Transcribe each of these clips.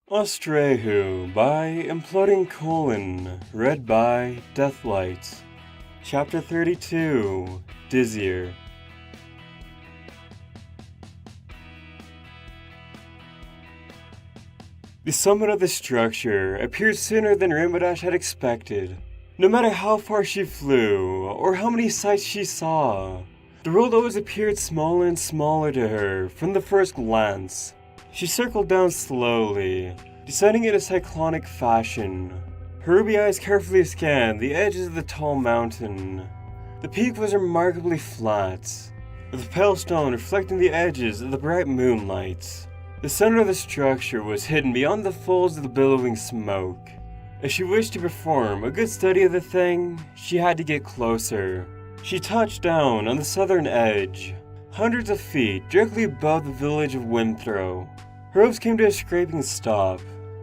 Austraeoh by Imploding Colon, read by Deathlight. Chapter 32, Dizzier. The summit of the structure appeared sooner than Rainbow Dash had expected. No matter how far she flew, or how many sights she saw, the world always appeared smaller and smaller to her from the first glance. She circled down slowly, descending in a cyclonic fashion. Her ruby eyes carefully scanned the edges of the tall mountain. The peak was remarkably flat, with pale stone reflecting the edges of the bright moonlight. The center of the structure was hidden beyond the folds of the billowing smoke. If she wished to perform a good study of the thing, she had to get closer. She touched down on the southern edge, hundreds of feet directly above the village of Windthrow. Her hooves came to a scraping stop,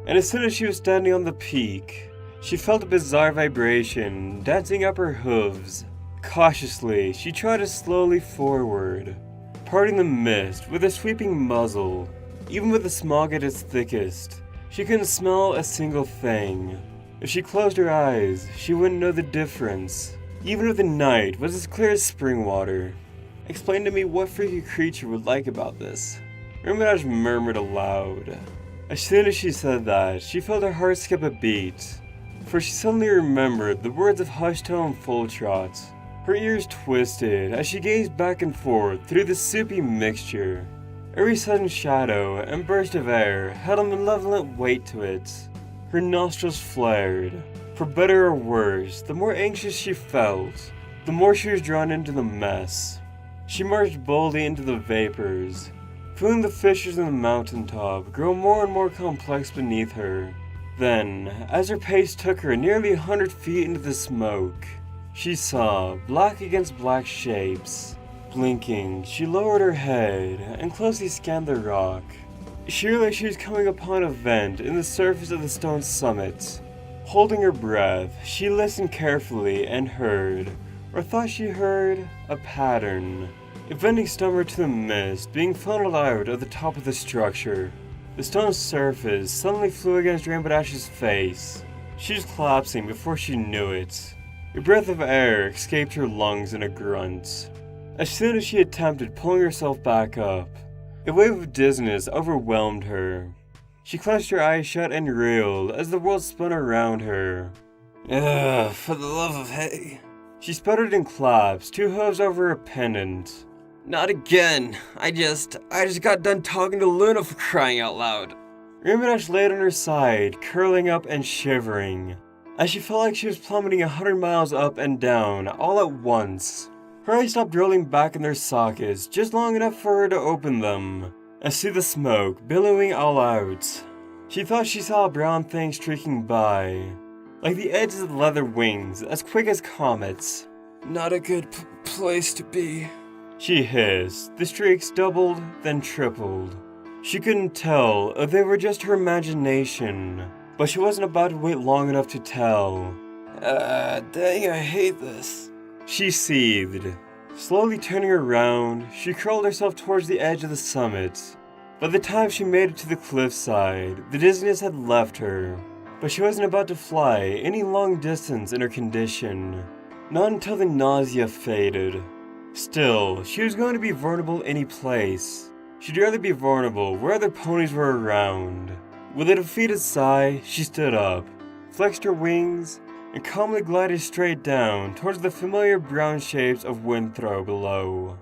and as soon as she was standing on the peak, she felt a bizarre vibration dancing up her hooves. Cautiously, she trotted slowly forward, parting the mist with a sweeping muzzle. Even with the smog at its thickest, she couldn't smell a single thing. If she closed her eyes, she wouldn't know the difference, even if the night was as clear as spring water. Explain to me what freaky creature would like about this. Rainbow Dash murmured aloud. As soon as she said that, she felt her heart skip a beat, for she suddenly remembered the words of Hushtail and Full Trot. Her ears twisted as she gazed back and forth through the soupy mixture. Every sudden shadow and burst of air had a malevolent weight to it. Her nostrils flared. For better or worse, the more anxious she felt, the more she was drawn into the mess. She marched boldly into the vapors, feeling the fissures in the mountaintop grow more and more complex beneath her. Then, as her pace took her nearly 100 feet into the smoke, she saw black against black shapes. Blinking, she lowered her head and closely scanned the rock. She realized she was coming upon a vent in the surface of the stone summit. Holding her breath, she listened carefully and heard, or thought she heard, a pattern. A venting stumbled to the mist being funneled out of the top of the structure. The stone surface suddenly flew against Rainbow Dash's face. She was collapsing before she knew it. A breath of air escaped her lungs in a grunt. As soon as she attempted pulling herself back up, a wave of dizziness overwhelmed her. She clenched her eyes shut and reeled as the world spun around her. Ugh, for the love of hay. She sputtered and collapsed, two hooves over her pendant. Not again. I just got done talking to Luna, for crying out loud. Rainbow Dash laid on her side, curling up and shivering, as she felt like she was plummeting 100 miles up and down all at once. Her eyes stopped rolling back in their sockets just long enough for her to open them and see the smoke billowing all out. She thought she saw a brown thing streaking by, like the edges of leather wings, as quick as comets. Not a good place to be, she hissed. The streaks doubled, then tripled. She couldn't tell if they were just her imagination, but she wasn't about to wait long enough to tell. Dang, I hate this, she seethed. Slowly turning around, she curled herself towards the edge of the summit. By the time she made it to the cliffside, the dizziness had left her, but she wasn't about to fly any long distance in her condition. Not until the nausea faded. Still, she was going to be vulnerable any place. She'd rather be vulnerable where other ponies were around. With a defeated sigh, she stood up, flexed her wings, and calmly glided straight down towards the familiar brown shapes of Windthrow below.